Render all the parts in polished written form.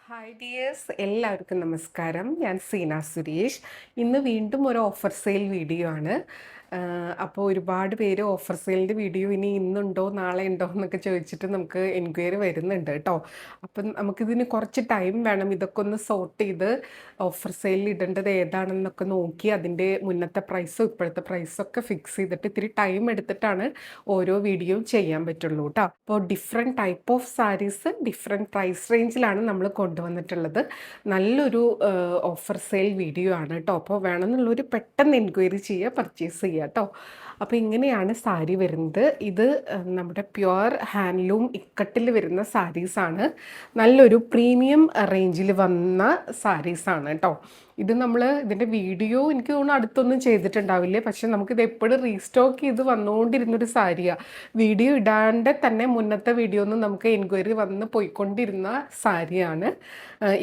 Hi dears, എല്ലാവർക്കും നമസ്കാരം. ഞാൻ സീന സുരേഷ്. ഇന്ന് വീണ്ടും ഒരു ഓഫർ സെയിൽ വീഡിയോ ആണ്. അപ്പോൾ ഒരുപാട് പേര് ഓഫർ സെയിലിൻ്റെ വീഡിയോ ഇനി ഇന്നുണ്ടോ നാളെ ഉണ്ടോ എന്നൊക്കെ ചോദിച്ചിട്ട് നമുക്ക് എൻക്വയറി വരുന്നുണ്ട് കേട്ടോ. അപ്പം നമുക്കിതിന് കുറച്ച് ടൈം വേണം. ഇതൊക്കെ ഒന്ന് സോർട്ട് ചെയ്ത് ഓഫർ സെയിലിൽ ഇടേണ്ടത് ഏതാണെന്നൊക്കെ നോക്കി അതിൻ്റെ മുന്നത്തെ പ്രൈസും ഇപ്പോഴത്തെ പ്രൈസൊക്കെ ഫിക്സ് ചെയ്തിട്ട് ഇത്തിരി ടൈം എടുത്തിട്ടാണ് ഓരോ വീഡിയോയും ചെയ്യാൻ പറ്റുള്ളൂ കേട്ടോ. അപ്പോൾ different type of sarees different price റേഞ്ചിലാണ് നമ്മൾ കൊണ്ടുവന്നിട്ടുള്ളത്. നല്ലൊരു ഓഫർ സെയിൽ വീഡിയോ ആണ് കേട്ടോ. അപ്പോൾ വേണമെന്നുള്ളൊരു പെട്ടെന്ന് എൻക്വയറി ചെയ്യുക, പർച്ചേസ് ചെയ്യുക കേട്ടോ. അപ്പോൾ ഇങ്ങനെയാണ് സാരി വരുന്നത്. ഇത് നമ്മുടെ പ്യുവർ ഹാൻഡ്ലൂം ഇക്കട്ടിൽ വരുന്ന സാരീസാണ്. നല്ലൊരു പ്രീമിയം റേഞ്ചിൽ വന്ന സാരീസാണ് കേട്ടോ. ഇത് നമ്മൾ ഇതിൻ്റെ വീഡിയോ എനിക്ക് തോന്നുന്നു അടുത്തൊന്നും ചെയ്തിട്ടുണ്ടാവില്ലേ, പക്ഷെ നമുക്കിത് എപ്പോഴും റീസ്റ്റോക്ക് ചെയ്ത് വന്നുകൊണ്ടിരുന്നൊരു സാരിയാണ്. വീഡിയോ ഇടാണ്ട് തന്നെ മുന്നത്തെ വീഡിയോ ഒന്നും നമുക്ക് എൻക്വയറി വന്ന് പോയിക്കൊണ്ടിരുന്ന സാരിയാണ്.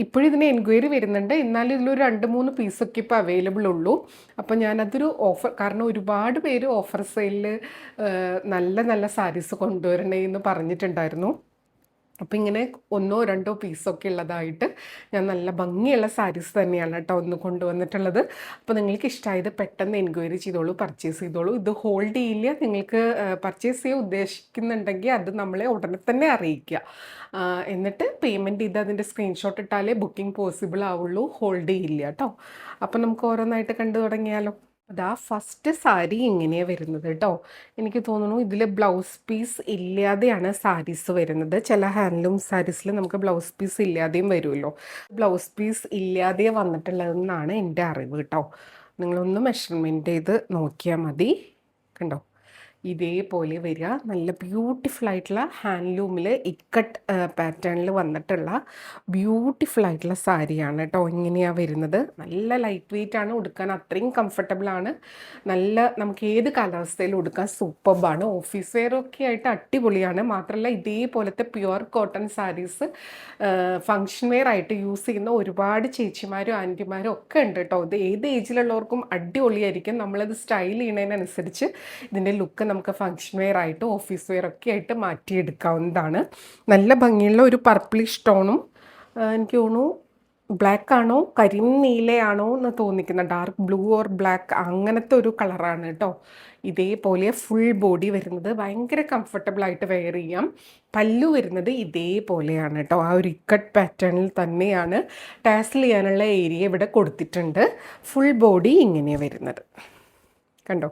ഇപ്പോഴും ഇതിന് എൻക്വയറി വരുന്നുണ്ട്, എന്നാലും ഇതിലൊരു 2-3 പീസൊക്കെ ഇപ്പോൾ അവൈലബിൾ ഉള്ളൂ. അപ്പോൾ ഞാനതൊരു ഓഫർ, കാരണം ഒരുപാട് പേര് ഓഫർ സെയിലിൽ നല്ല നല്ല സാരീസ് കൊണ്ടുവരണേ എന്ന് പറഞ്ഞിട്ടുണ്ടായിരുന്നു. അപ്പോൾ ഇങ്ങനെ 1-2 പീസൊക്കെ ഉള്ളതായിട്ട് ഞാൻ നല്ല ഭംഗിയുള്ള സാരീസ് തന്നെയാണ് കേട്ടോ ഒന്ന് കൊണ്ടുവന്നിട്ടുള്ളത്. അപ്പോൾ നിങ്ങൾക്ക് ഇഷ്ടമായത് പെട്ടെന്ന് എൻക്വയറി ചെയ്തോളൂ, പർച്ചേസ് ചെയ്തോളൂ. ഇത് ഹോൾഡ് ചെയ്യില്ല. നിങ്ങൾക്ക് പർച്ചേസ് ചെയ്യാൻ ഉദ്ദേശിക്കുന്നുണ്ടെങ്കിൽ അത് നമ്മളെ ഉടനെ തന്നെ അറിയിക്കുക. എന്നിട്ട് പേയ്മെൻറ്റ് ചെയ്ത് അതിൻ്റെ സ്ക്രീൻഷോട്ട് ഇട്ടാലേ ബുക്കിംഗ് പോസിബിൾ ആവുള്ളൂ. ഹോൾഡ് ചെയ്യില്ല കേട്ടോ. അപ്പോൾ നമുക്ക് ഓരോന്നായിട്ട് കണ്ടു തുടങ്ങിയാലോ. അതാ ഫസ്റ്റ് സാരി ഇങ്ങനെയാണ് വരുന്നത് കേട്ടോ. എനിക്ക് തോന്നുന്നു ഇതിൽ ബ്ലൗസ് പീസ് ഇല്ലാതെയാണ് സാരീസ് വരുന്നത്. ചില ഹാൻഡ്ലൂം സാരീസിൽ നമുക്ക് ബ്ലൗസ് പീസ് ഇല്ലാതെയും വരുമല്ലോ. ബ്ലൗസ് പീസ് ഇല്ലാതെ വന്നിട്ടുള്ളതെന്നാണ് എൻ്റെ അറിവ് കേട്ടോ. നിങ്ങളൊന്ന് മെഷർമെൻറ്റ് ചെയ്ത് നോക്കിയാൽ മതി. കണ്ടോ, ഇതേപോലെ വരിക. നല്ല ബ്യൂട്ടിഫുൾ ആയിട്ടുള്ള ഹാൻഡ്ലൂമിൽ ഇക്കട്ട് പാറ്റേണിൽ വന്നിട്ടുള്ള ബ്യൂട്ടിഫുൾ ആയിട്ടുള്ള സാരിയാണ് കേട്ടോ. ഇങ്ങനെയാണ് വരുന്നത്. നല്ല ലൈറ്റ് വെയിറ്റ് ആണ്, ഉടുക്കാൻ അത്രയും കംഫർട്ടബിളാണ്. നല്ല നമുക്ക് ഏത് കാലാവസ്ഥയിലും ഉടുക്കാൻ സൂപ്പർബാണ്. ഓഫീസ് വെയറൊക്കെ ആയിട്ട് അടിപൊളിയാണ്. മാത്രമല്ല ഇതേപോലത്തെ pure cotton sarees function wear ആയിട്ട് യൂസ് ചെയ്യുന്ന ഒരുപാട് ചേച്ചിമാരും ആൻറ്റിമാരും ഒക്കെ ഉണ്ട് കേട്ടോ. ഇത് ഏത് ഏജിലുള്ളവർക്കും അടിപൊളിയായിരിക്കും. നമ്മളത് സ്റ്റൈൽ ചെയ്യുന്നതിനനുസരിച്ച് ഇതിൻ്റെ ലുക്ക് നമുക്ക് ഫങ്ഷൻ വെയർ ആയിട്ട് ഓഫീസ് വെയർ ഒക്കെ ആയിട്ട് മാറ്റിയെടുക്കാവുന്നതാണ്. നല്ല ഭംഗിയുള്ള ഒരു പർപ്പിളിഷ് ടോണും, എനിക്ക് തോന്നുന്നു ബ്ലാക്ക് ആണോ കരിനീലയാണോ എന്ന് തോന്നിക്കുന്ന ഡാർക്ക് ബ്ലൂ ഓർ ബ്ലാക്ക് അങ്ങനത്തെ ഒരു കളറാണ് കേട്ടോ. ഇതേപോലെ ഫുൾ ബോഡി വരുന്നത് ഭയങ്കര കംഫർട്ടബിളായിട്ട് വെയർ ചെയ്യാം. പല്ലു വരുന്നത് ഇതേപോലെയാണ് കേട്ടോ. ആ ഒരു ഇക്കട്ട് പാറ്റേണിൽ തന്നെയാണ്. ടാസിൽ ചെയ്യാനുള്ള ഏരിയ ഇവിടെ കൊടുത്തിട്ടുണ്ട്. ഫുൾ ബോഡി ഇങ്ങനെയാണ് വരുന്നത്. കണ്ടോ,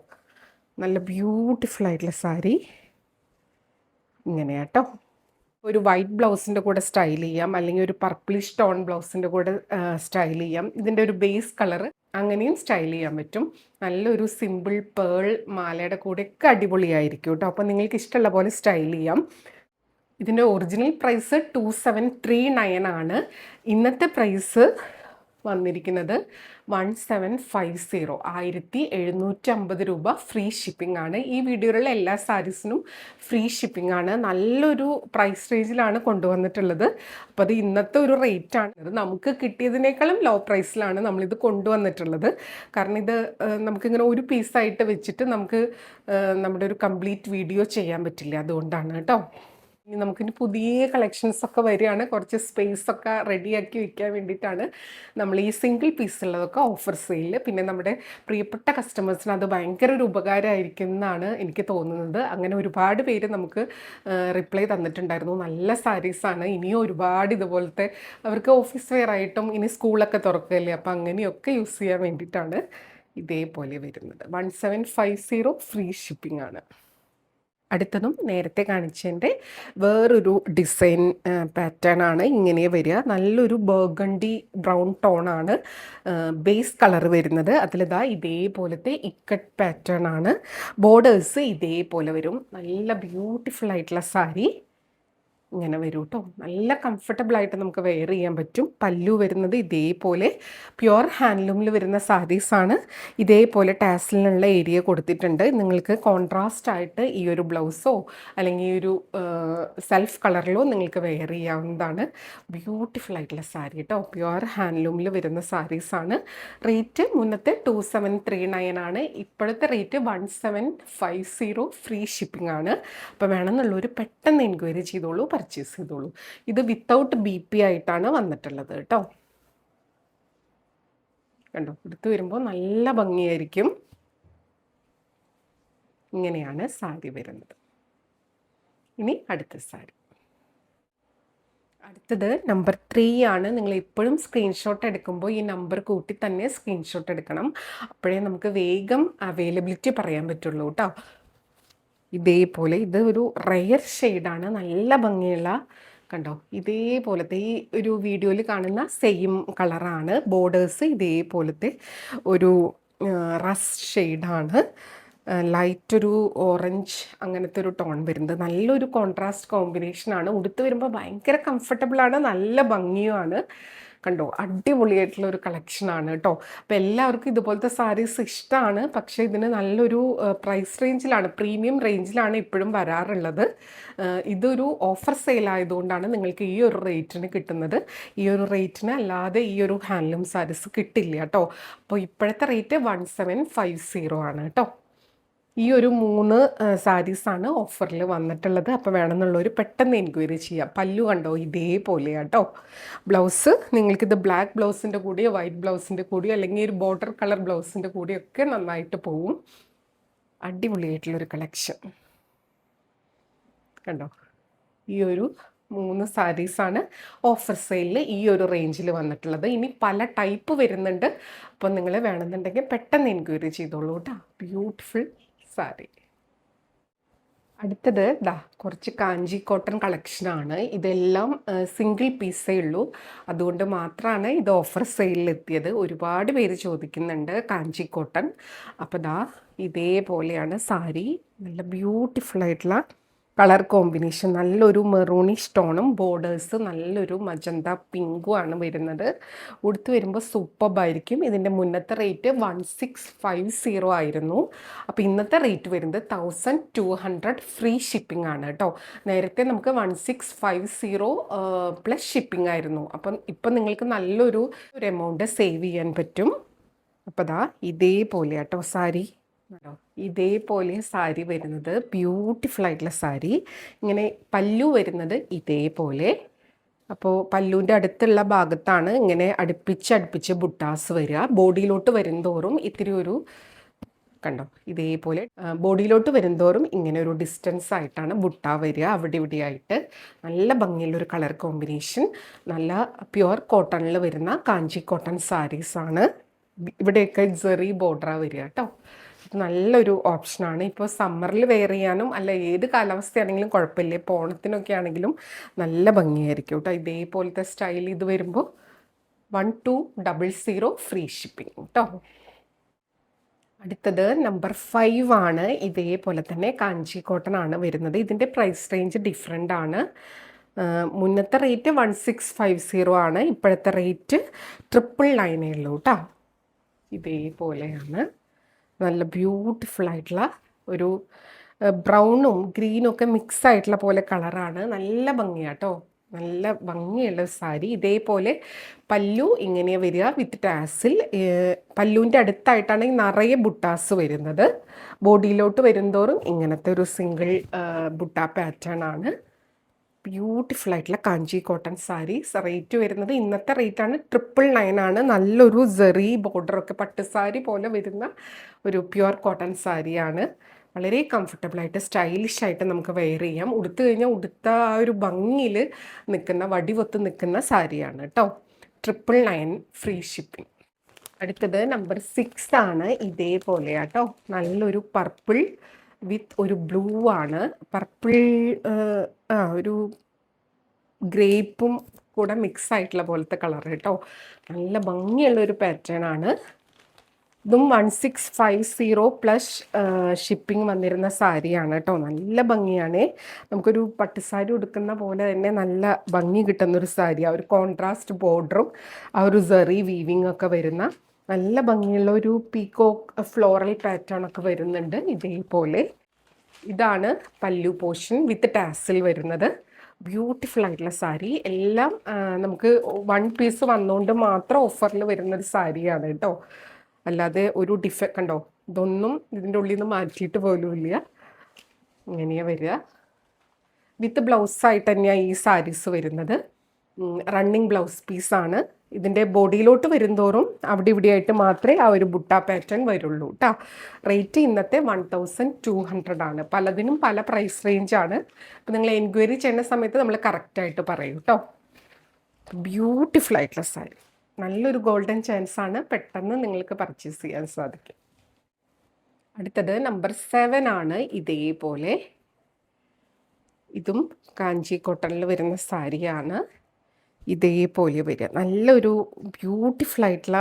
നല്ല ബ്യൂട്ടിഫുൾ ആയിട്ടുള്ള സാരി ഇങ്ങനെയാട്ടോ. ഒരു വൈറ്റ് ബ്ലൗസിൻ്റെ കൂടെ സ്റ്റൈൽ ചെയ്യാം, അല്ലെങ്കിൽ ഒരു പർപ്പിളിഷ് ടോൺ ബ്ലൗസിൻ്റെ കൂടെ സ്റ്റൈൽ ചെയ്യാം. ഇതിൻ്റെ ഒരു ബേസ് കളർ അങ്ങനെയും സ്റ്റൈൽ ചെയ്യാൻ പറ്റും. നല്ലൊരു സിമ്പിൾ പേൾ മാലയുടെ കൂടെയൊക്കെ അടിപൊളിയായിരിക്കും കേട്ടോ. അപ്പോൾ നിങ്ങൾക്ക് ഇഷ്ടമുള്ള പോലെ സ്റ്റൈൽ ചെയ്യാം. ഇതിൻ്റെ ഒറിജിനൽ പ്രൈസ് 2739 ആണ്. ഇന്നത്തെ പ്രൈസ് വന്നിരിക്കുന്നത് 1750, 1750 രൂപ. ഫ്രീ ഷിപ്പിംഗ് ആണ്. ഈ വീഡിയോയിലുള്ള എല്ലാ സാരീസിനും ഫ്രീ ഷിപ്പിംഗ് ആണ്. നല്ലൊരു പ്രൈസ് റേഞ്ചിലാണ് കൊണ്ടുവന്നിട്ടുള്ളത്. അപ്പോൾ അത് ഇന്നത്തെ ഒരു റേറ്റാണ്. ഇത് നമുക്ക് കിട്ടിയതിനേക്കാളും ലോ പ്രൈസിലാണ് നമ്മളിത് കൊണ്ടുവന്നിട്ടുള്ളത്. കാരണം ഇത് നമുക്കിങ്ങനെ ഒരു പീസായിട്ട് വെച്ചിട്ട് നമുക്ക് നമ്മുടെ ഒരു കംപ്ലീറ്റ് വീഡിയോ ചെയ്യാൻ പറ്റില്ല. അതുകൊണ്ടാണ് കേട്ടോ. ഇനി നമുക്കിനി പുതിയ കളക്ഷൻസൊക്കെ വരികയാണ്. കുറച്ച് സ്പേസൊക്കെ റെഡിയാക്കി വെക്കാൻ വേണ്ടിയിട്ടാണ് നമ്മൾ ഈ സിംഗിൾ പീസുള്ളതൊക്കെ ഓഫർ സെയിൽ. പിന്നെ നമ്മുടെ പ്രിയപ്പെട്ട കസ്റ്റമേഴ്സിന് അത് ഭയങ്കര ഒരു ഉപകാരമായിരിക്കും എന്നാണ് എനിക്ക് തോന്നുന്നത്. അങ്ങനെ ഒരുപാട് പേര് നമുക്ക് റിപ്ലൈ തന്നിട്ടുണ്ടായിരുന്നു. നല്ല സാരീസാണ്, ഇനിയും ഒരുപാട് ഇതുപോലത്തെ അവർക്ക് ഓഫീസ് വെയർ ആയിട്ടും ഇനി സ്കൂളൊക്കെ തുറക്കുകയല്ലേ, അപ്പോൾ അങ്ങനെയൊക്കെ യൂസ് ചെയ്യാൻ വേണ്ടിയിട്ടാണ് ഇതേപോലെ വരുന്നത്. 1750 ഫ്രീ ഷിപ്പിംഗ് ആണ്. അടുത്തതും നേരത്തെ കാണിച്ചതിൻ്റെ വേറൊരു ഡിസൈൻ പാറ്റേൺ ആണ്. ഇങ്ങനെ വരിക. നല്ലൊരു ബർഗണ്ടി ബ്രൗൺ ടോണാണ് ബേസ് കളർ വരുന്നത്. അതിലിതാ ഇതേപോലത്തെ ഇക്കട്ട് പാറ്റേൺ ആണ്. ബോർഡേഴ്സ് ഇതേപോലെ വരും. നല്ല ബ്യൂട്ടിഫുൾ ആയിട്ടുള്ള സാരി ഇങ്ങനെ വരും കേട്ടോ. നല്ല കംഫർട്ടബിളായിട്ട് നമുക്ക് വെയർ ചെയ്യാൻ പറ്റും. പല്ലു വരുന്നത് ഇതേപോലെ പ്യുവർ ഹാൻഡ്ലൂമിൽ വരുന്ന സാരീസാണ്. ഇതേപോലെ ടാസിലിനുള്ള ഏരിയ കൊടുത്തിട്ടുണ്ട്. നിങ്ങൾക്ക് കോൺട്രാസ്റ്റ് ആയിട്ട് ഈ ഒരു ബ്ലൗസോ അല്ലെങ്കിൽ ഈ ഒരു സെൽഫ് കളറിലോ നിങ്ങൾക്ക് വെയർ ചെയ്യാവുന്നതാണ്. ബ്യൂട്ടിഫുൾ ആയിട്ടുള്ള സാരി കേട്ടോ. പ്യുവർ ഹാൻഡ്ലൂമിൽ വരുന്ന സാരീസാണ്. റേറ്റ് മുന്നത്തെ 2739 ആണ്. ഇപ്പോഴത്തെ റേറ്റ് 1750 ഫ്രീ ഷിപ്പിംഗ് ആണ്. അപ്പോൾ വേണമെന്നുള്ളൊരു പെട്ടെന്ന് എൻക്വയറി ചെയ്തോളൂ, പർച്ചേസ് ചെയ്തോളൂ. ഇത് വിത്തൗട്ട് BP ആയിട്ടാണ് വന്നിട്ടുള്ളത് കേട്ടോ. കണ്ടോ, എടുത്തു വരുമ്പോൾ നല്ല ഭംഗിയായിരിക്കും. ഇങ്ങനെയാണ് സാരി വരുന്നത്. ഇനി അടുത്ത സാരി. അടുത്തത് നമ്പർ 3 ആണ്. നിങ്ങൾ എപ്പോഴും സ്ക്രീൻഷോട്ട് എടുക്കുമ്പോൾ ഈ നമ്പർ കൂട്ടി തന്നെ സ്ക്രീൻഷോട്ട് എടുക്കണം. അപ്പോഴേ നമുക്ക് വേഗം അവൈലബിലിറ്റി പറയാൻ പറ്റുള്ളൂ കേട്ടോ. ഇതേപോലെ ഇത് ഒരു റെയർ ഷെയ്ഡാണ്, നല്ല ഭംഗിയുള്ള, കണ്ടോ ഇതേപോലത്തെ ഈ ഒരു വീഡിയോയിൽ കാണുന്ന സെയിം കളറാണ്. ബോർഡേഴ്സ് ഇതേപോലത്തെ ഒരു റസ്റ്റ് ഷെയ്ഡാണ്. ലൈറ്റ് ഒരു ഓറഞ്ച് അങ്ങനത്തെ ഒരു ടോൺ വരുന്നത്. നല്ലൊരു കോൺട്രാസ്റ്റ് കോമ്പിനേഷനാണ്. ഉടുത്ത് വരുമ്പോൾ ഭയങ്കര കംഫർട്ടബിളാണ്, നല്ല ഭംഗിയുമാണ്. കണ്ടോ, അടിപൊളിയായിട്ടുള്ള ഒരു കളക്ഷനാണ് കേട്ടോ. അപ്പോൾ എല്ലാവർക്കും ഇതുപോലത്തെ സാരീസ് ഇഷ്ടമാണ്. പക്ഷേ ഇതിന് നല്ലൊരു പ്രൈസ് റേഞ്ചിലാണ്, പ്രീമിയം റേഞ്ചിലാണ് ഇപ്പോഴും വരാറുള്ളത്. ഇതൊരു ഓഫർ സെയിൽ ആയതുകൊണ്ടാണ് നിങ്ങൾക്ക് ഈ ഒരു റേറ്റിന് കിട്ടുന്നത്. ഈ ഒരു റേറ്റിന് അല്ലാതെ ഈ ഒരു ഹാൻഡ്ലൂം സാരീസ് കിട്ടില്ല കേട്ടോ. അപ്പോൾ ഇപ്പോഴത്തെ റേറ്റ് 1750 ആണ് കേട്ടോ. ഈ ഒരു 3 സാരീസാണ് ഓഫറിൽ വന്നിട്ടുള്ളത്. അപ്പോൾ വേണമെന്നുള്ളവർ പെട്ടെന്ന് എൻക്വയറി ചെയ്യാം. പല്ലു കണ്ടോ ഇതേപോലെയാണ് കേട്ടോ. ബ്ലൗസ് നിങ്ങൾക്കിത് ബ്ലാക്ക് ബ്ലൗസിൻ്റെ കൂടിയോ വൈറ്റ് ബ്ലൗസിൻ്റെ കൂടിയോ അല്ലെങ്കിൽ ഒരു ബോർഡർ കളർ ബ്ലൗസിൻ്റെ കൂടിയോ ഒക്കെ നന്നായിട്ട് പോവും. അടിപൊളിയായിട്ടുള്ളൊരു കളക്ഷൻ കണ്ടോ. ഈ ഒരു 3 സാരീസാണ് ഓഫർ സെയിലിൽ ഈ ഒരു റേഞ്ചിൽ വന്നിട്ടുള്ളത്. ഇനി പല ടൈപ്പ് വരുന്നുണ്ട്. അപ്പോൾ നിങ്ങൾ വേണമെന്നുണ്ടെങ്കിൽ പെട്ടെന്ന് എൻക്വയറി ചെയ്തോളൂ കേട്ടോ. ബ്യൂട്ടിഫുൾ സാരി. അടുത്തത് കുറച്ച് കാഞ്ചി കോട്ടൺ കളക്ഷനാണ്. ഇതെല്ലാം സിംഗിൾ പീസേ ഉള്ളൂ, അതുകൊണ്ട് മാത്രമാണ് ഇത് ഓഫർ സെയിലിൽ എത്തിയത്. ഒരുപാട് പേര് ചോദിക്കുന്നുണ്ട് കാഞ്ചി കോട്ടൺ. അപ്പോൾ ഇതേപോലെയാണ് സാരി. നല്ല ബ്യൂട്ടിഫുൾ ആയിട്ടുള്ള കളർ കോമ്പിനേഷൻ, നല്ലൊരു മെറൂണിഷ് ടോണും ബോർഡേഴ്സ് നല്ലൊരു മജന്ത പിങ്കും ആണ് വരുന്നത്. ഉടുത്ത് വരുമ്പോൾ സൂപ്പർബായിരിക്കും. ഇതിൻ്റെ മുന്നത്തെ റേറ്റ് 1650 ആയിരുന്നു. അപ്പോൾ ഇന്നത്തെ റേറ്റ് വരുന്നത് 1200 ഫ്രീ ഷിപ്പിംഗ് ആണ് കേട്ടോ. നേരത്തെ നമുക്ക് 1650 പ്ലസ് ഷിപ്പിംഗ് ആയിരുന്നു. അപ്പം ഇപ്പം നിങ്ങൾക്ക് നല്ലൊരു എമൗണ്ട് സേവ് ചെയ്യാൻ പറ്റും. അപ്പോൾ ഇതേപോലെ കേട്ടോ സാരി. ഇതേപോലെ സാരി വരുന്നത് ബ്യൂട്ടിഫുൾ ആയിട്ടുള്ള സാരി. ഇങ്ങനെ പല്ലു വരുന്നത് ഇതേപോലെ. അപ്പോൾ പല്ലുവിൻ്റെ അടുത്തുള്ള ഭാഗത്താണ് ഇങ്ങനെ അടുപ്പിച്ച് ബുട്ടാസ് വരിക. ബോഡിയിലോട്ട് വരുന്തോറും ഇത്തിരി ഒരു കണ്ടോ ഇതേപോലെ ബോഡിയിലോട്ട് വരുന്തോറും ഇങ്ങനെ ഒരു ഡിസ്റ്റൻസ് ആയിട്ടാണ് ബുട്ട വരിക. അവിടെ ഇവിടെ ആയിട്ട് നല്ല ഭംഗിയുള്ളൊരു കളർ കോമ്പിനേഷൻ. നല്ല പ്യുവർ കോട്ടണിൽ വരുന്ന കാഞ്ചി കോട്ടൺ സാരീസാണ്. ഇവിടെയൊക്കെ ജെറി ബോർഡറാ വരിക കേട്ടോ. നല്ലൊരു ഓപ്ഷനാണ്. ഇപ്പോൾ സമ്മറിൽ വെയർ ചെയ്യാനും അല്ല ഏത് കാലാവസ്ഥയാണെങ്കിലും കുഴപ്പമില്ല. ഇപ്പോൾ ഓണത്തിനൊക്കെ ആണെങ്കിലും നല്ല ഭംഗിയായിരിക്കും കേട്ടോ. ഇതേപോലത്തെ സ്റ്റൈൽ ഇത് വരുമ്പോൾ 1200 ഫ്രീ ഷിപ്പിംഗ് കേട്ടോ. അടുത്തത് നമ്പർ 5 ആണ്. ഇതേപോലെ തന്നെ കാഞ്ചി കോട്ടൺ ആണ് വരുന്നത്. ഇതിൻ്റെ പ്രൈസ് റേഞ്ച് ഡിഫറെൻ്റ് ആണ്. മുന്നത്തെ റേറ്റ് 1650 ആണ്. ഇപ്പോഴത്തെ റേറ്റ് 999 ഉള്ളൂ കേട്ടോ. ഇതേപോലെയാണ് നല്ല ബ്യൂട്ടിഫുൾ ആയിട്ടുള്ള ഒരു ബ്രൗണും ഗ്രീനും ഒക്കെ മിക്സ് ആയിട്ടുള്ള പോലെ കളറാണ്. നല്ല ഭംഗിയാട്ടോ, നല്ല ഭംഗിയുള്ള സാരി. ഇതേപോലെ പല്ലു ഇങ്ങനെ വരിക വിത്ത് ടാസിൽ. പല്ലുവിൻ്റെ അടുത്തായിട്ടാണെങ്കിൽ നിറയെ ബുട്ടാസ് വരുന്നത്. ബോഡിയിലോട്ട് വരുന്തോറും ഇങ്ങനത്തെ ഒരു സിംഗിൾ ബുട്ട പാറ്റേൺ ആണ്. ബ്യൂട്ടിഫുൾ ആയിട്ടുള്ള കാഞ്ചി കോട്ടൺ സാരി. റേറ്റ് വരുന്നത് ഇന്നത്തെ റേറ്റാണ് 999 ആണ്. നല്ലൊരു ജെറി ബോർഡറൊക്കെ പട്ടുസാരി പോലെ വരുന്ന ഒരു പ്യുവർ കോട്ടൺ സാരിയാണ്. വളരെ കംഫർട്ടബിളായിട്ട് സ്റ്റൈലിഷായിട്ട് നമുക്ക് വെയർ ചെയ്യാം. ഉടുത്തു കഴിഞ്ഞാൽ ഉടുത്ത ആ ഒരു ഭംഗിയിൽ നിൽക്കുന്ന വടിവൊത്ത് നിൽക്കുന്ന സാരിയാണ് കേട്ടോ. 999 ഫ്രീ ഷിപ്പിംഗ്. അടുത്തത് നമ്പർ 6 ആണ്. ഇതേപോലെയാട്ടോ, നല്ലൊരു പർപ്പിൾ വിത്ത് ഒരു ബ്ലൂ ആണ്. പർപ്പിൾ ഒരു ഗ്രേപ്പും കൂടെ മിക്സ് ആയിട്ടുള്ള പോലത്തെ കളർ കേട്ടോ. നല്ല ഭംഗിയുള്ളൊരു പാറ്റേൺ ആണ്. ഇതും 1650 പ്ലസ് ഷിപ്പിംഗ് വന്നിരുന്ന സാരിയാണ് കേട്ടോ. നല്ല ഭംഗിയാണ്. നമുക്കൊരു പട്ടുസാരി ഉടുക്കുന്ന പോലെ തന്നെ നല്ല ഭംഗി കിട്ടുന്നൊരു സാരി. ആ ഒരു കോൺട്രാസ്റ്റ് ബോർഡറും ആ ഒരു സെറി വീവിങ് ഒക്കെ വരുന്ന നല്ല ഭംഗിയുള്ള ഒരു പീക്കോക്ക് ഫ്ലോറൽ പാറ്റേൺ ഒക്കെ വരുന്നുണ്ട്. ഇതേപോലെ ഇതാണ് പല്ലു പോർഷൻ വിത്ത് ടാസിൽ വരുന്നത്. ബ്യൂട്ടിഫുൾ ആയിട്ടുള്ള സാരി. എല്ലാം നമുക്ക് 1 പീസ് വന്നുകൊണ്ട് മാത്രം ഓഫറിൽ വരുന്നൊരു സാരിയാണ് കേട്ടോ. അല്ലാതെ ഒരു കണ്ടോ, ഇതൊന്നും ഇതിൻ്റെ ഉള്ളിൽ നിന്ന് മാറ്റിയിട്ട് പോലും ഇല്ല. ഇങ്ങനെയാണ് വരിക. വിത്ത് ബ്ലൗസായിട്ട് തന്നെയാണ് ഈ സാരീസ് വരുന്നത്. റണ്ണിങ് ബ്ലൗസ് പീസാണ്. ഇതിൻ്റെ ബോഡിയിലോട്ട് വരുന്തോറും അവിടെ ഇവിടെയായിട്ട് മാത്രമേ ആ ഒരു ബുട്ട പാറ്റേൺ വരുള്ളൂ കേട്ടോ. റേറ്റ് ഇന്നത്തെ 1200 ആണ്. പലതിനും പല പ്രൈസ് റേഞ്ചാണ്. അപ്പോൾ നിങ്ങൾ എൻക്വയറി ചെയ്യുന്ന സമയത്ത് നമ്മൾ കറക്റ്റായിട്ട് പറയും കേട്ടോ. ബ്യൂട്ടിഫുൾ ആയിട്ടുള്ള സാരി, നല്ലൊരു ഗോൾഡൻ ചാൻസ് ആണ്. പെട്ടെന്ന് നിങ്ങൾക്ക് പർച്ചേസ് ചെയ്യാൻ സാധിക്കും. അടുത്തത് നമ്പർ 7 ആണ്. ഇതേപോലെ ഇതും കാഞ്ചി കോട്ടണിൽ വരുന്ന സാരിയാണ്. ഇതേപോലെ വരിക, നല്ലൊരു ബ്യൂട്ടിഫുൾ ആയിട്ടുള്ള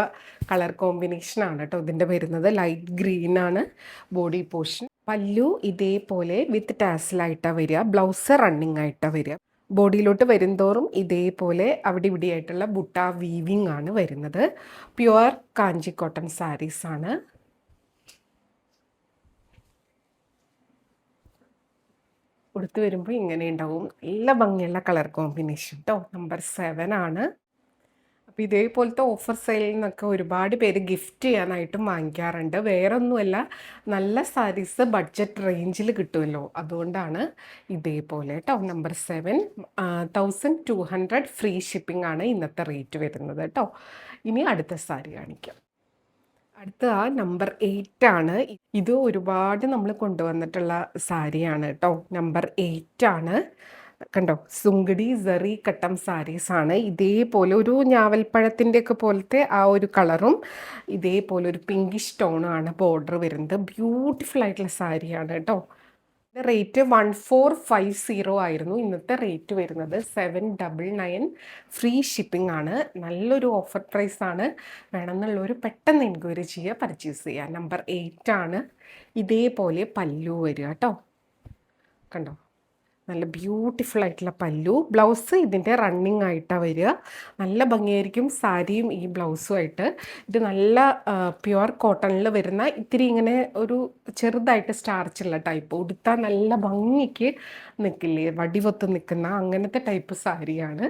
കളർ കോമ്പിനേഷനാണ് കേട്ടോ ഇതിൻ്റെ വരുന്നത്. ലൈറ്റ് ഗ്രീനാണ് ബോഡി പോർഷൻ. പല്ലു ഇതേപോലെ വിത്ത് ടാസിലായിട്ടാണ് വരിക. ബ്ലൗസ് റണ്ണിങ് ആയിട്ടാണ് വരിക. ബോഡിയിലോട്ട് വരുന്തോറും ഇതേപോലെ അവിടെ ഇവിടെ ആയിട്ടുള്ള ബുട്ട വീവിങ് ആണ് വരുന്നത്. പ്യുവർ കാഞ്ചി കോട്ടൺ സാരീസാണ്. ഉടുത്ത് വരുമ്പോൾ ഇങ്ങനെ ഉണ്ടാവും. നല്ല ഭംഗിയുള്ള കളർ കോമ്പിനേഷൻ കേട്ടോ. നമ്പർ 7 ആണ്. അപ്പോൾ ഇതേപോലത്തെ ഓഫർ സെയിലിൽ നിന്നൊക്കെ ഒരുപാട് പേര് ഗിഫ്റ്റ് ചെയ്യാനായിട്ടും വാങ്ങിക്കാറുണ്ട്. വേറൊന്നുമല്ല, നല്ല സാരീസ് ബഡ്ജറ്റ് റേഞ്ചിൽ കിട്ടുമല്ലോ, അതുകൊണ്ടാണ് ഇതേപോലെ കേട്ടോ. നമ്പർ 7 1200 ഫ്രീ ഷിപ്പിംഗ് ആണ് ഇന്നത്തെ റേറ്റ് വരുന്നത് കേട്ടോ. ഇനി അടുത്ത സാരി കാണിക്കാം. അടുത്ത നമ്പർ 8 ആണ്. ഇത് ഒരുപാട് നമ്മൾ കൊണ്ടുവന്നിട്ടുള്ള സാരിയാണ് കേട്ടോ. നമ്പർ 8 ആണ്. കണ്ടോ, സുങ്കടി സെറി കട്ടം സാരീസാണ്. ഇതേപോലെ ഒരു ഞാവൽപ്പഴത്തിൻ്റെ ഒക്കെ പോലത്തെ ആ ഒരു കളറും ഇതേപോലെ ഒരു പിങ്കിഷ് ടോണാണ് ബോർഡർ വരുന്നത്. ബ്യൂട്ടിഫുൾ ആയിട്ടുള്ള സാരിയാണ് കേട്ടോ. റേറ്റ് 1450 ആയിരുന്നു. ഇന്നത്തെ റേറ്റ് വരുന്നത് 799 ഫ്രീ ഷിപ്പിംഗ് ആണ്. നല്ലൊരു ഓഫർ പ്രൈസ് ആണ്. വേണമെന്നുള്ളവർ പെട്ടെന്ന് എൻക്വയറി ചെയ്യുക, പർച്ചേസ് ചെയ്യുക. നമ്പർ 8 ആണ്. ഇതേപോലെ പല്ലു വരിക കേട്ടോ. കണ്ടോ, നല്ല ബ്യൂട്ടിഫുൾ ആയിട്ടുള്ള പല്ലു. ബ്ലൗസ് ഇതിൻ്റെ റണ്ണിങ് ആയിട്ടാണ് വരിക. നല്ല ഭംഗിയായിരിക്കും സാരിയും ഈ ബ്ലൗസുമായിട്ട്. ഇത് നല്ല പ്യുവർ കോട്ടണിൽ വരുന്ന ഇത്തിരി ഇങ്ങനെ ഒരു ചെറുതായിട്ട് സ്റ്റാർച്ചുള്ള ടൈപ്പ്. ഉടുത്താൽ നല്ല ഭംഗിക്ക് നിൽക്കില്ലേ, വടിവൊത്ത് നിൽക്കുന്ന അങ്ങനത്തെ ടൈപ്പ് സാരിയാണ്.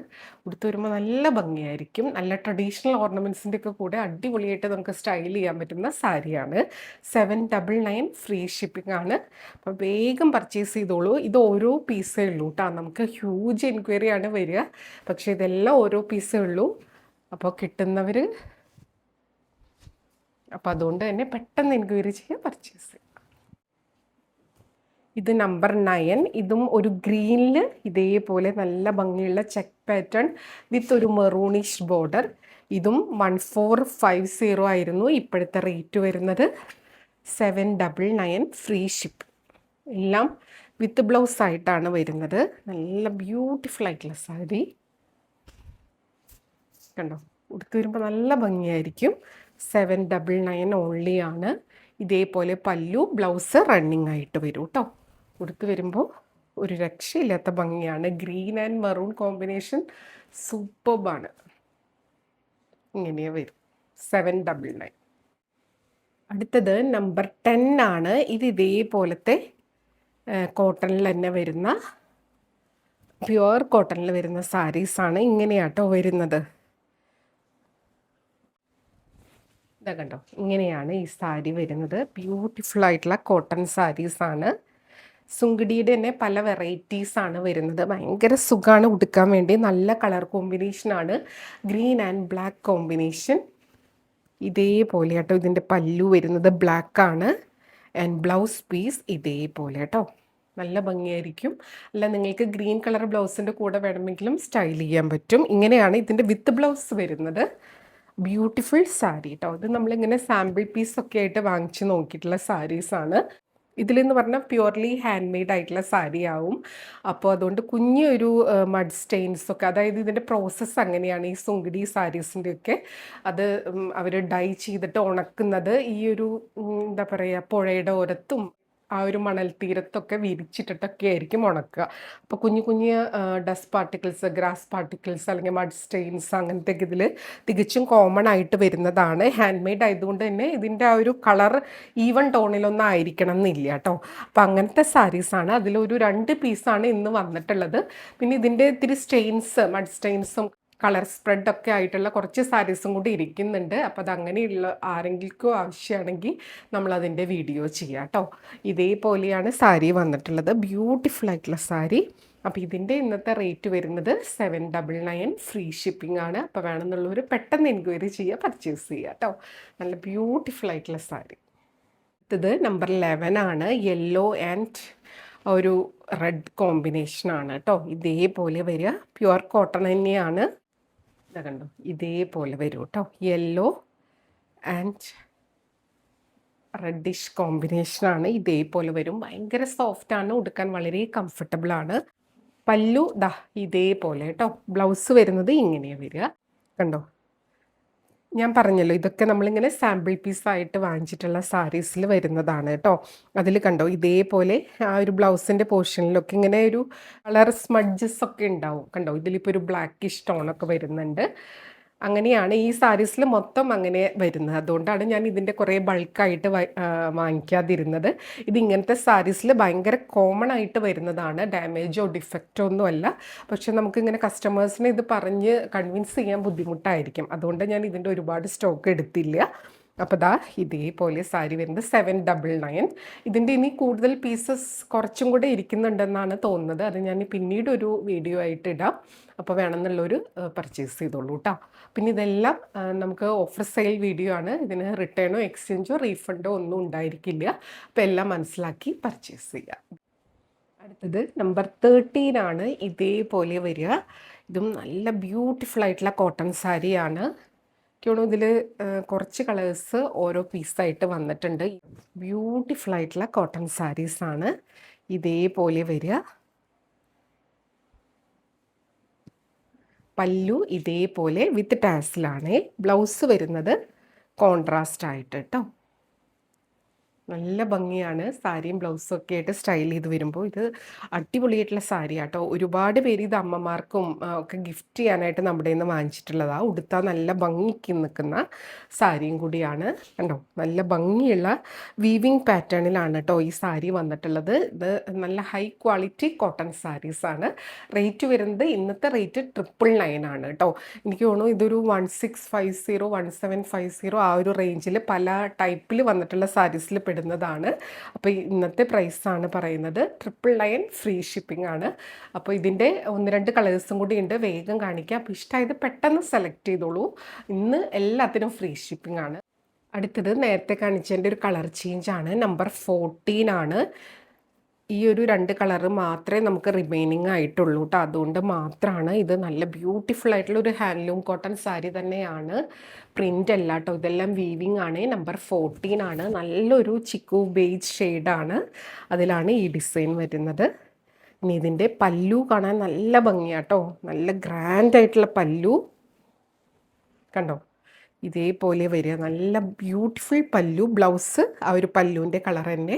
ഉടുത്ത് വരുമ്പോൾ നല്ല ഭംഗിയായിരിക്കും. നല്ല ട്രഡീഷണൽ ഓർണമെൻറ്റ്സിൻ്റെ ഒക്കെ കൂടെ അടിപൊളിയായിട്ട് നമുക്ക് സ്റ്റൈൽ ചെയ്യാൻ പറ്റുന്ന സാരിയാണ്. 799 ഫ്രീ ഷിപ്പിംഗ് ആണ്. അപ്പോൾ വേഗം പർച്ചേസ് ചെയ്തോളൂ. ഇത് ഓരോ പീസേ ഉള്ളൂ കേട്ടോ. നമുക്ക് ഹ്യൂജ് എൻക്വയറിയാണ് വരിക, പക്ഷേ ഇതെല്ലാം ഓരോ പീസേ ഉള്ളൂ. അപ്പോൾ കിട്ടുന്നവർ അതുകൊണ്ട് തന്നെ പെട്ടെന്ന് എൻക്വയറി ചെയ്യുക, പർച്ചേസ് ചെയ്യുക. ഇത് നമ്പർ 9. ഇതും ഒരു ഗ്രീനിൽ ഇതേപോലെ നല്ല ഭംഗിയുള്ള ചെക്ക് പാറ്റേൺ വിത്ത് ഒരു മെറൂണിഷ് ബോർഡർ. ഇതും 1450 ആയിരുന്നു. ഇപ്പോഴത്തെ റേറ്റ് വരുന്നത് 799 ഫ്രീ ഷിപ്പ്. എല്ലാം വിത്ത് ബ്ലൗസ് ആയിട്ടാണ് വരുന്നത്. നല്ല ബ്യൂട്ടിഫുൾ ആയിട്ടുള്ള സാരി കണ്ടോ. ഉടുത്ത് വരുമ്പോൾ നല്ല ഭംഗിയായിരിക്കും. 799 ഓൺലി ആണ്. ഇതേപോലെ പല്ലു, ബ്ലൗസ് റണ്ണിങ് ആയിട്ട് വരും കേട്ടോ. ഉടുത്ത് വരുമ്പോൾ ഒരു രക്ഷയില്ലാത്ത ഭംഗിയാണ്. ഗ്രീൻ ആൻഡ് മെറൂൺ കോമ്പിനേഷൻ സൂപ്പർബാണ്. ഇങ്ങനെയാണ് വരും. 799. അടുത്തത് നമ്പർ 10 ആണ്. ഇത് ഇതേപോലത്തെ കോട്ടണിൽ തന്നെ വരുന്ന പ്യുവർ കോട്ടണിൽ വരുന്ന സാരീസാണ്. ഇങ്ങനെയാട്ടോ വരുന്നത്. ഇതാ കണ്ടോ, ഇങ്ങനെയാണ് ഈ സാരി വരുന്നത്. ബ്യൂട്ടിഫുൾ ആയിട്ടുള്ള കോട്ടൺ സാരീസാണ്. സുങ്കടിയുടെ തന്നെ പല വെറൈറ്റീസാണ് വരുന്നത്. ഭയങ്കര സുഖമാണ് ഉടുക്കാൻ വേണ്ടി. നല്ല കളർ കോമ്പിനേഷനാണ്. Green and black combination. ഇതേപോലെ കേട്ടോ ഇതിൻ്റെ പല്ലു വരുന്നത് ബ്ലാക്കാണ്. ആൻഡ് ബ്ലൗസ് പീസ് ഇതേപോലെ കേട്ടോ. നല്ല ഭംഗിയായിരിക്കും. അല്ല, നിങ്ങൾക്ക് ഗ്രീൻ കളർ ബ്ലൗസിൻ്റെ കൂടെ വേണമെങ്കിലും സ്റ്റൈൽ ചെയ്യാൻ പറ്റും. ഇങ്ങനെയാണ് ഇതിൻ്റെ വിത്ത് ബ്ലൗസ് വരുന്നത്. ബ്യൂട്ടിഫുൾ സാരി കേട്ടോ. ഇത് നമ്മളിങ്ങനെ സാമ്പിൾ പീസൊക്കെ ആയിട്ട് വാങ്ങിച്ച് നോക്കിയിട്ടുള്ള സാരീസാണ്. ഇതിലെന്ന് പറഞ്ഞാൽ പ്യുവർലി ഹാൻഡ് മെയ്ഡ് ആയിട്ടുള്ള സാരി ആവും. അപ്പോൾ അതുകൊണ്ട് കുഞ്ഞൊരു മഡ് സ്റ്റെയിൻസൊക്കെ, അതായത് ഇതിൻ്റെ പ്രോസസ്സ് അങ്ങനെയാണ്. ഈ സുങ്കടി സാരീസിൻ്റെയൊക്കെ അത് അവർ ഡൈ ചെയ്തിട്ട് ഉണക്കുന്നത് ഈ ഒരു എന്താ പറയുക, പുഴയുടെ ഓരത്തും ആ ഒരു മണൽ തീരത്തൊക്കെ വിരിച്ചിട്ടിട്ടൊക്കെ ആയിരിക്കും ഉണക്കുക. അപ്പോൾ കുഞ്ഞു കുഞ്ഞ് ഡസ്റ്റ് പാർട്ടിക്കിൾസ്, ഗ്രാസ് പാർട്ടിക്കിൾസ് അല്ലെങ്കിൽ മഡ് സ്റ്റെയിൻസ് അങ്ങനത്തെ ഇതിൽ തികച്ചും കോമൺ ആയിട്ട് വരുന്നതാണ്. ഹാൻഡ് മെയ്ഡ് ആയതുകൊണ്ട് തന്നെ ഇതിൻ്റെ ആ ഒരു കളർ ഈവൻ ടോണിലൊന്നും ആയിരിക്കണം എന്നില്ല കേട്ടോ. അപ്പോൾ അങ്ങനത്തെ സാരീസാണ്. അതിലൊരു 2 പീസാണ് ഇന്ന് വന്നിട്ടുള്ളത്. പിന്നെ ഇതിൻ്റെ ഇത്തിരി സ്റ്റെയിൻസ്, മഡ് സ്റ്റെയിൻസും കളർ സ്പ്രെഡൊക്കെ ആയിട്ടുള്ള കുറച്ച് സാരീസും കൂടി ഇരിക്കുന്നുണ്ട്. അപ്പോൾ അതങ്ങനെയുള്ള ആരെങ്കിലും ആവശ്യമാണെങ്കിൽ നമ്മളതിൻ്റെ വീഡിയോ ചെയ്യാം കേട്ടോ. ഇതേപോലെയാണ് സാരി വന്നിട്ടുള്ളത്. ബ്യൂട്ടിഫുൾ ആയിട്ടുള്ള സാരി. അപ്പോൾ ഇതിൻ്റെ ഇന്നത്തെ റേറ്റ് വരുന്നത് 799 ഫ്രീ ഷിപ്പിംഗ് ആണ്. അപ്പോൾ വേണമെന്നുള്ളവർ പെട്ടെന്ന് എൻക്വയറി ചെയ്യുക, പർച്ചേസ് ചെയ്യുക കേട്ടോ. നല്ല ബ്യൂട്ടിഫുൾ ആയിട്ടുള്ള സാരി. ഇത് നമ്പർ 11 ആണ്. യെല്ലോ ആൻഡ് ഒരു റെഡ് കോമ്പിനേഷനാണ് കേട്ടോ. ഇതേപോലെ വരിക, പ്യുവർ കോട്ടൺ തന്നെയാണ്. ഇതാ കണ്ടോ, ഇതേപോലെ വരും കേട്ടോ. യെല്ലോ ആൻഡ് റെഡിഷ് കോമ്പിനേഷനാണ്. ഇതേപോലെ വരും. ഭയങ്കര സോഫ്റ്റാണ്, ഉടുക്കാൻ വളരെ കംഫർട്ടബിളാണ്. പല്ലു ദാ ഇതേപോലെ കേട്ടോ. ബ്ലൗസ് വരുന്നത് ഇങ്ങനെയാണ് വരിക. കണ്ടോ, ഞാൻ പറഞ്ഞല്ലോ ഇതൊക്കെ നമ്മളിങ്ങനെ സാമ്പിൾ പീസായിട്ട് വാങ്ങിച്ചിട്ടുള്ള സാരീസിൽ വരുന്നതാണ് കേട്ടോ. അതിൽ കണ്ടോ ഇതേപോലെ ആ ഒരു ബ്ലൗസിൻ്റെ പോർഷനിലൊക്കെ ഇങ്ങനെ ഒരു കളർ സ്മഡ്ജസ് ഒക്കെ ഉണ്ടാവും. കണ്ടോ, ഇതിലിപ്പോൾ ഒരു ബ്ലാക്കിഷ് ടോണൊക്കെ വരുന്നുണ്ട്. അങ്ങനെയാണ് ഈ സാരീസിൽ മൊത്തം അങ്ങനെ വരുന്നത്. അതുകൊണ്ടാണ് ഞാൻ ഇതിൻ്റെ കുറേ ബൾക്കായിട്ട് വാങ്ങിക്കാതിരുന്നത്. ഇത് ഇങ്ങനത്തെ സാരീസിൽ ഭയങ്കര കോമൺ ആയിട്ട് വരുന്നതാണ്. ഡാമേജോ ഡിഫക്റ്റോ ഒന്നുമല്ല. പക്ഷെ നമുക്കിങ്ങനെ കസ്റ്റമേഴ്സിനെ ഇത് പറഞ്ഞ് കൺവിൻസ് ചെയ്യാൻ ബുദ്ധിമുട്ടായിരിക്കും. അതുകൊണ്ട് ഞാൻ ഇതിൻ്റെ ഒരുപാട് സ്റ്റോക്ക് എടുത്തില്ല. അപ്പോൾ ദാ ഇതേപോലെ സാരി വരുന്നത് 799. ഇതിൻ്റെ ഇനി കൂടുതൽ പീസസ് കുറച്ചും കൂടെ ഇരിക്കുന്നുണ്ടെന്നാണ് തോന്നുന്നത്. അത് ഞാൻ പിന്നീട് ഒരു വീഡിയോ ആയിട്ട് ഇടാം. അപ്പോൾ വേണമെന്നുള്ളൊരു പർച്ചേസ് ചെയ്തോളൂ കേട്ടോ. പിന്നെ ഇതെല്ലാം നമുക്ക് ഓഫർ സെയിൽ വീഡിയോ ആണ്. ഇതിന് റിട്ടേണോ എക്സ്ചേഞ്ചോ റീഫണ്ടോ ഒന്നും ഉണ്ടായിരിക്കില്ല. അപ്പോൾ എല്ലാം മനസ്സിലാക്കി പർച്ചേസ് ചെയ്യുക. അടുത്തത് നമ്പർ 13 ആണ്. ഇതേപോലെ വരിക. ഇതും നല്ല ബ്യൂട്ടിഫുൾ ആയിട്ടുള്ള കോട്ടൺ സാരിയാണ്. എനിക്കാണോ ഇതിൽ കുറച്ച് കളേഴ്സ് ഓരോ പീസായിട്ട് വന്നിട്ടുണ്ട്. ബ്യൂട്ടിഫുൾ ആയിട്ടുള്ള കോട്ടൺ സാരീസാണ്. ഇതേപോലെ വരിക. പല്ലു ഇതേപോലെ വിത്ത് ടാസിലാണ്. ബ്ലൗസ് വരുന്നത് കോൺട്രാസ്റ്റ് ആയിട്ട് കേട്ടോ. നല്ല ഭംഗിയാണ്. സാരിയും ബ്ലൗസും ഒക്കെ ആയിട്ട് സ്റ്റൈൽ ചെയ്ത് വരുമ്പോൾ ഇത് അടിപൊളിയായിട്ടുള്ള സാരി കേട്ടോ. ഒരുപാട് പേര് ഇത് അമ്മമാർക്കും ഒക്കെ ഗിഫ്റ്റ് ചെയ്യാനായിട്ട് നമ്മുടെ നിന്ന് വാങ്ങിച്ചിട്ടുള്ളതാണ്. ഉടുത്താൽ നല്ല ഭംഗിക്ക് നിൽക്കുന്ന സാരിയും കൂടിയാണ്. കണ്ടോ, നല്ല ഭംഗിയുള്ള വീവിങ് പാറ്റേണിലാണ് കേട്ടോ ഈ സാരി വന്നിട്ടുള്ളത്. ഇത് നല്ല ഹൈ ക്വാളിറ്റി കോട്ടൺ സാരീസാണ്. റേറ്റ് വരുന്നത് ഇന്നത്തെ റേറ്റ് 999 ആണ് കേട്ടോ. എനിക്ക് തോന്നുന്നു ഇതൊരു 1650 1750 ആ ഒരു റേഞ്ചിൽ പല ടൈപ്പിൽ വന്നിട്ടുള്ള സാരീസിൽ പെടുന്നതാണ്. അപ്പോൾ ഇന്നത്തെ പ്രൈസാണ് പറയുന്നത്. 999 ഫ്രീ ഷിപ്പിംഗ് ആണ്. അപ്പോൾ ഇതിൻ്റെ 1-2 കളേഴ്സും കൂടി ഉണ്ട്. വേഗം കാണിക്കുക. അപ്പോൾ ഇഷ്ടമായത് പെട്ടെന്ന് സെലക്ട് ചെയ്തോളൂ. ഇന്ന് എല്ലാത്തിനും ഫ്രീ ഷിപ്പിംഗ് ആണ്. അടുത്തത് നേരത്തെ കാണിച്ചതിൻ്റെ ഒരു കളർ ചേഞ്ച് ആണ്. നമ്പർ 14 ആണ്. ഈ ഒരു 2 കളറ് മാത്രമേ നമുക്ക് റിമൈനിങ് ആയിട്ടുള്ളൂ കേട്ടോ. അതുകൊണ്ട് മാത്രമാണ് ഇത് നല്ല ബ്യൂട്ടിഫുൾ ആയിട്ടുള്ള ഒരു ഹാൻഡ്ലൂം കോട്ടൺ സാരി തന്നെയാണ്. പ്രിൻ്റ് അല്ല കേട്ടോ, ഇതെല്ലാം വീവിങ് ആണ്. നമ്പർ 14 ആണ്. നല്ലൊരു ചിക്കു ബേജ് ഷെയ്ഡാണ്. അതിലാണ് ഈ ഡിസൈൻ വരുന്നത്. ഇനി ഇതിൻ്റെ പല്ലു കാണാൻ നല്ല ഭംഗിയാട്ടോ. നല്ല ഗ്രാൻഡ് ആയിട്ടുള്ള പല്ലു കണ്ടോ, ഇതേപോലെ വരിക. നല്ല ബ്യൂട്ടിഫുൾ പല്ലു. ബ്ലൗസ് ആ ഒരു പല്ലുവിൻ്റെ കളർ തന്നെ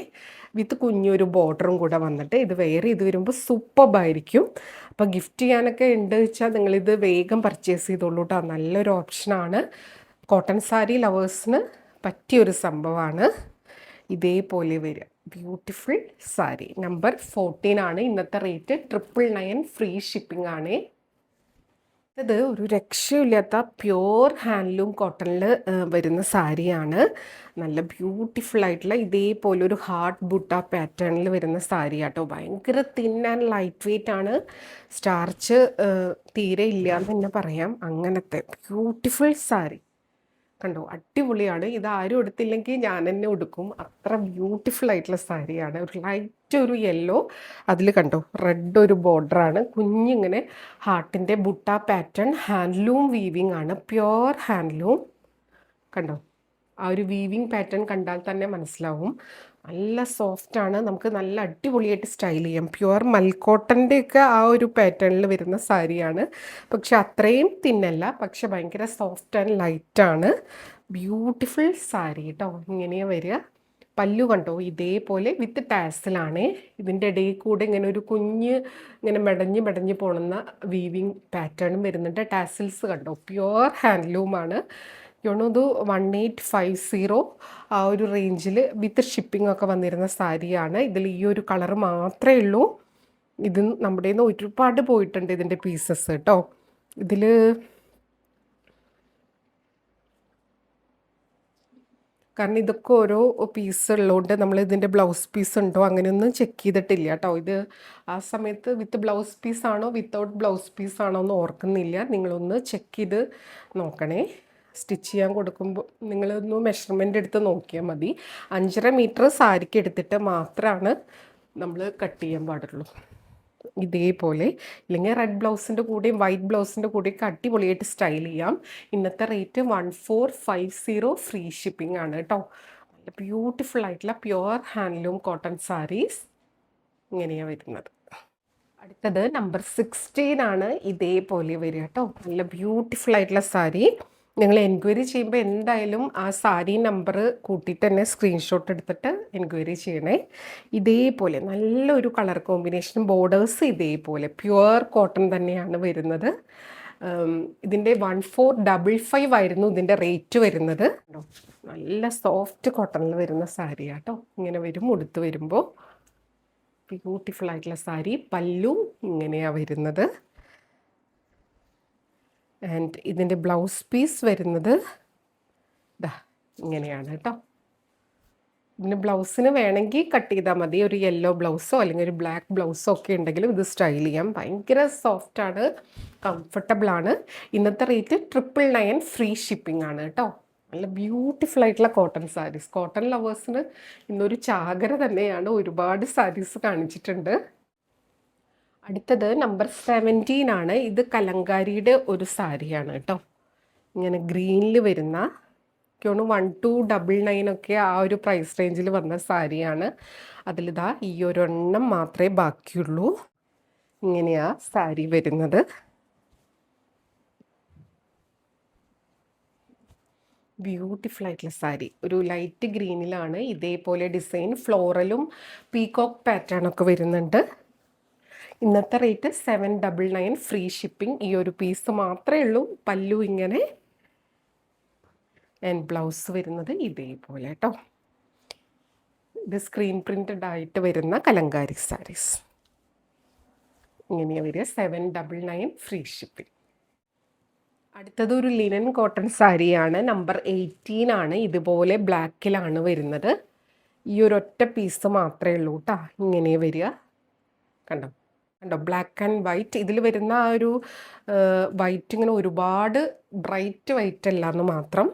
വിത്ത് കുഞ്ഞൊരു ബോർഡറും കൂടെ വന്നിട്ട് ഇത് വെയർ ചെയ്ത് വരുമ്പോൾ സൂപ്പർബായിരിക്കും. അപ്പോൾ ഗിഫ്റ്റ് ചെയ്യാനൊക്കെ ഉണ്ട് വെച്ചാൽ നിങ്ങളിത് വേഗം പർച്ചേസ് ചെയ്തോളൂ കേട്ടോ. നല്ലൊരു ഓപ്ഷനാണ്. കോട്ടൺ സാരി ലവേഴ്സിന് പറ്റിയൊരു സംഭവമാണ്. ഇതേപോലെ വരിക ബ്യൂട്ടിഫുൾ സാരി. നമ്പർ 14 ആണ്. ഇന്നത്തെ റേറ്റ് 999 ഫ്രീ ഷിപ്പിംഗ് ആണ്. ഇത് ഒരു രക്ഷയില്ലാത്ത പ്യുവർ ഹാൻഡ്ലൂം കോട്ടണിൽ വരുന്ന സാരിയാണ്. നല്ല ബ്യൂട്ടിഫുൾ ആയിട്ടുള്ള ഇതേപോലെ ഒരു ഹാർട്ട് ബുട്ട പാറ്റേണിൽ വരുന്ന സാരി കേട്ടോ. ഭയങ്കര തിൻ ആൻഡ് ലൈറ്റ് വെയ്റ്റ് ആണ്. സ്റ്റാർച്ച് തീരെ ഇല്ല എന്ന് തന്നെ പറയാം. അങ്ങനത്തെ ബ്യൂട്ടിഫുൾ സാരി കണ്ടോ, അടിപൊളിയാണ്. ഇത് ആരും എടുത്തില്ലെങ്കിൽ ഞാൻ തന്നെ ഉടുക്കും. അത്ര ബ്യൂട്ടിഫുൾ ആയിട്ടുള്ള സാരിയാണ്. ഒരു ലൈറ്റ് ഒരു യെല്ലോ, അതിൽ കണ്ടോ റെഡ് ഒരു ബോർഡറാണ്. കുഞ്ഞിങ്ങനെ ഹാർട്ടിൻ്റെ ബുട്ട പാറ്റേൺ. ഹാൻഡ്ലൂം വീവിങ് ആണ്, പ്യുവർ ഹാൻഡ്ലൂം. കണ്ടോ, ആ ഒരു വീവിങ് പാറ്റേൺ കണ്ടാൽ തന്നെ മനസ്സിലാവും. നല്ല സോഫ്റ്റാണ്. നമുക്ക് നല്ല അടിപൊളിയായിട്ട് സ്റ്റൈൽ ചെയ്യാം. പ്യുവർ മൽക്കോട്ടൻ്റെയൊക്കെ ആ ഒരു പാറ്റേണിൽ വരുന്ന സാരിയാണ്. പക്ഷെ അത്രയും തിന്നല്ല, പക്ഷെ ഭയങ്കര സോഫ്റ്റ് ആൻഡ് ലൈറ്റാണ്. ബ്യൂട്ടിഫുൾ സാരി കേട്ടോ. ഇങ്ങനെയാണ് വരിക. പല്ലു കണ്ടോ, ഇതേപോലെ വിത്ത് ടാസിലാണ്. ഇതിൻ്റെ ഇടയിൽ കൂടെ ഇങ്ങനെ ഒരു കുഞ്ഞ് ഇങ്ങനെ മെടഞ്ഞ് പോകുന്ന വീവിങ് പാറ്റേണും വരുന്നുണ്ട്. ടാസിൽസ് കണ്ടോ, പ്യുവർ ഹാൻഡ്ലൂമാണ്. ഇത് 1850 ആ ഒരു റേഞ്ചിൽ വിത്ത് ഷിപ്പിംഗ് ഒക്കെ വന്നിരുന്ന സാരിയാണ്. ഇതിൽ ഈ ഒരു കളർ മാത്രമേ ഉള്ളൂ. ഇത് നമ്മുടെ നിന്ന് ഒരുപാട് പോയിട്ടുണ്ട് ഇതിൻ്റെ പീസസ് കേട്ടോ. ഇതിൽ കാരണം ഇതൊക്കെ ഓരോ പീസ് ഉള്ളതുകൊണ്ട് നമ്മൾ ഇതിൻ്റെ ബ്ലൗസ് പീസ് ഉണ്ടോ അങ്ങനെയൊന്നും ചെക്ക് ചെയ്തിട്ടില്ല കേട്ടോ. ഇത് ആ സമയത്ത് വിത്ത് ബ്ലൗസ് പീസാണോ വിത്തൗട്ട് ബ്ലൗസ് പീസാണോ എന്ന് ഓർക്കുന്നില്ല. നിങ്ങളൊന്ന് ചെക്ക് ചെയ്ത് നോക്കണേ. സ്റ്റിച്ച് ചെയ്യാൻ കൊടുക്കുമ്പോൾ നിങ്ങളൊന്ന് മെഷർമെൻ്റ് എടുത്ത് നോക്കിയാൽ മതി. 5.5 മീറ്റർ സാരിക്ക് എടുത്തിട്ട് മാത്രമാണ് നമ്മൾ കട്ട് ചെയ്യാൻ പാടുള്ളൂ. ഇതേപോലെ, ഇല്ലെങ്കിൽ റെഡ് ബ്ലൗസിൻ്റെ കൂടെയും വൈറ്റ് ബ്ലൗസിൻ്റെ കൂടെയൊക്കെ അടിപൊളിയായിട്ട് സ്റ്റൈൽ ചെയ്യാം. ഇന്നത്തെ റേറ്റ് 1450 ഫ്രീ ഷിപ്പിംഗ് ആണ് കേട്ടോ. നല്ല ബ്യൂട്ടിഫുൾ ആയിട്ടുള്ള പ്യുവർ ഹാൻഡ്ലൂം കോട്ടൺ സാരീസ് ഇങ്ങനെയാണ് വരുന്നത്. അടുത്തത് നമ്പർ 16 ആണ്. ഇതേപോലെ വരിക കേട്ടോ. നല്ല ബ്യൂട്ടിഫുൾ ആയിട്ടുള്ള സാരി. നിങ്ങൾ എൻക്വയറി ചെയ്യുമ്പോൾ എന്തായാലും ആ സാരി നമ്പർ കൂട്ടിയിട്ട് തന്നെ സ്ക്രീൻഷോട്ട് എടുത്തിട്ട് എൻക്വയറി ചെയ്യണേ. ഇതേപോലെ നല്ലൊരു കളർ കോമ്പിനേഷൻ, ബോർഡേഴ്സ് ഇതേപോലെ പ്യുവർ കോട്ടൺ തന്നെയാണ് വരുന്നത്. ഇതിൻ്റെ 1455 ആയിരുന്നു ഇതിൻ്റെ റേറ്റ് വരുന്നത്. നല്ല സോഫ്റ്റ് കോട്ടണിൽ വരുന്ന സാരി കേട്ടോ. ഇങ്ങനെ വരും ഉടുത്ത് വരുമ്പോൾ. ബ്യൂട്ടിഫുൾ ആയിട്ടുള്ള സാരി. പല്ലു ഇങ്ങനെയാണ് വരുന്നത്. ആൻഡ് ഇതിൻ്റെ ബ്ലൗസ് പീസ് വരുന്നത് ഇതാ ഇങ്ങനെയാണ് കേട്ടോ. ഇതിന് ബ്ലൗസിന് വേണമെങ്കിൽ കട്ട് ചെയ്താൽ മതി. ഒരു യെല്ലോ ബ്ലൗസോ അല്ലെങ്കിൽ ഒരു ബ്ലാക്ക് ബ്ലൗസോ ഒക്കെ ഉണ്ടെങ്കിലും ഇത് സ്റ്റൈൽ ചെയ്യാം. ഭയങ്കര സോഫ്റ്റാണ്, കംഫർട്ടബിളാണ്. ഇന്നത്തെ റേറ്റ് 999 ഫ്രീ ഷിപ്പിംഗ് ആണ് കേട്ടോ. നല്ല ബ്യൂട്ടിഫുൾ ആയിട്ടുള്ള കോട്ടൺ സാരീസ്. കോട്ടൺ ലവേഴ്സിന് ഇന്നൊരു ചാകര തന്നെയാണ്. ഒരുപാട് സാരീസ് കാണിച്ചിട്ടുണ്ട്. അടുത്തത് നമ്പർ 17 ആണ്. ഇത് കലങ്കാരിയുടെ ഒരു സാരിയാണ് കേട്ടോ. ഇങ്ങനെ ഗ്രീനിൽ വരുന്ന, എനിക്ക് 1299 ഒക്കെ ആ ഒരു പ്രൈസ് റേഞ്ചിൽ വന്ന സാരിയാണ്. അതിലിതാ ഈ ഒരെണ്ണം മാത്രമേ ബാക്കിയുള്ളൂ. ഇങ്ങനെയാ സാരി വരുന്നത്. ബ്യൂട്ടിഫുൾ ആയിട്ടുള്ള സാരി. ഒരു ലൈറ്റ് ഗ്രീനിലാണ് ഇതേപോലെ ഡിസൈൻ, ഫ്ലോറലും പീകോക്ക് പാറ്റേൺ ഒക്കെ വരുന്നുണ്ട്. ഇന്നത്തെ റേറ്റ് 799 ഫ്രീ ഷിപ്പിംഗ്. ഈ ഒരു പീസ് മാത്രമേ ഉള്ളൂ. പല്ലു ഇങ്ങനെ, ആൻഡ് ബ്ലൗസ് വരുന്നത് ഇതേപോലെ കേട്ടോ. ഇത് സ്ക്രീൻ പ്രിൻറ്റഡ് ആയിട്ട് വരുന്ന കലങ്കാരി സാരീസ് ഇങ്ങനെയാണ് വരിക. 799 ഫ്രീ ഷിപ്പിംഗ്. അടുത്തത് ഒരു ലിനൻ കോട്ടൺ സാരിയാണ്. നമ്പർ 18 ആണ്. ഇതുപോലെ ബ്ലാക്കിലാണ് വരുന്നത്. ഈ ഒരു ഒറ്റ പീസ് മാത്രമേ ഉള്ളൂ കേട്ടോ. ഇങ്ങനെ വരിക. കണ്ടോ ബ്ലാക്ക് ആൻഡ് വൈറ്റ്. ഇതിൽ വരുന്ന ആ ഒരു വൈറ്റ് ഇങ്ങനെ ഒരുപാട് ബ്രൈറ്റ് വൈറ്റ് അല്ല എന്ന് മാത്രം.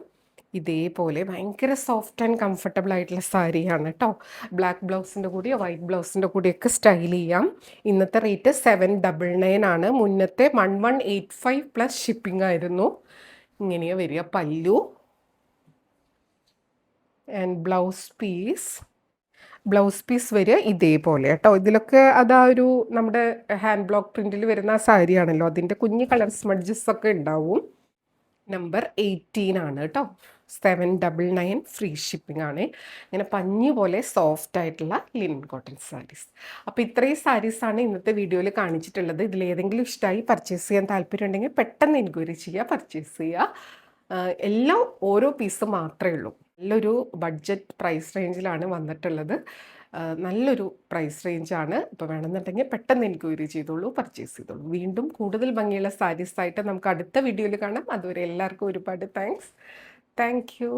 ഇതേപോലെ ഭയങ്കര സോഫ്റ്റ് ആൻഡ് കംഫർട്ടബിൾ ആയിട്ടുള്ള സാരിയാണ് കേട്ടോ. ബ്ലാക്ക് ബ്ലൗസിൻ്റെ കൂടെയോ വൈറ്റ് ബ്ലൗസിൻ്റെ കൂടെയൊക്കെ സ്റ്റൈൽ ചെയ്യാം. ഇന്നത്തെ റേറ്റ് 799 ആണ്. മുന്നത്തെ 1185 പ്ലസ് ഷിപ്പിംഗ് ആയിരുന്നു. ഇങ്ങനെയാണ് വരിക. പല്ലു ആൻഡ് ബ്ലൗസ് പീസ് വരിക ഇതേപോലെ കേട്ടോ. ഇതിലൊക്കെ അതാ ഒരു നമ്മുടെ ഹാൻഡ് ബ്ലോക്ക് പ്രിൻറ്റിൽ വരുന്ന ആ സാരിയാണല്ലോ, അതിൻ്റെ കുഞ്ഞ് കളർ സ്മഡ്ജസ് ഒക്കെ ഉണ്ടാവും. നമ്പർ 18 ആണ് കേട്ടോ. 799 ഫ്രീ ഷിപ്പിംഗ് ആണ്. ഇങ്ങനെ പഞ്ഞി പോലെ സോഫ്റ്റ് ആയിട്ടുള്ള ലിനൻ കോട്ടൺ സാരീസ്. അപ്പോൾ ഇത്രയും സാരീസാണ് ഇന്നത്തെ വീഡിയോയിൽ കാണിച്ചിട്ടുള്ളത്. ഇതിലേതെങ്കിലും ഇഷ്ടമായി പർച്ചേസ് ചെയ്യാൻ താല്പര്യം ഉണ്ടെങ്കിൽ പെട്ടെന്ന് എൻക്വയറി ചെയ്യുക, പർച്ചേസ് ചെയ്യുക. എല്ലാം ഓരോ പീസ് മാത്രമേ ഉള്ളൂ. നല്ലൊരു ബഡ്ജറ്റ് പ്രൈസ് റേഞ്ചിലാണ് വന്നിട്ടുള്ളത്. നല്ലൊരു പ്രൈസ് റേഞ്ചാണ്. ഇപ്പോൾ വേണമെന്നുണ്ടെങ്കിൽ പെട്ടെന്ന് എൻക്വയറി ചെയ്തോളൂ, പർച്ചേസ് ചെയ്തോളൂ. വീണ്ടും കൂടുതൽ ഭംഗിയുള്ള സാരീസായിട്ട് നമുക്ക് അടുത്ത വീഡിയോയിൽ കാണാം. അതുവരെ എല്ലാവർക്കും ഒരുപാട് താങ്ക് യു.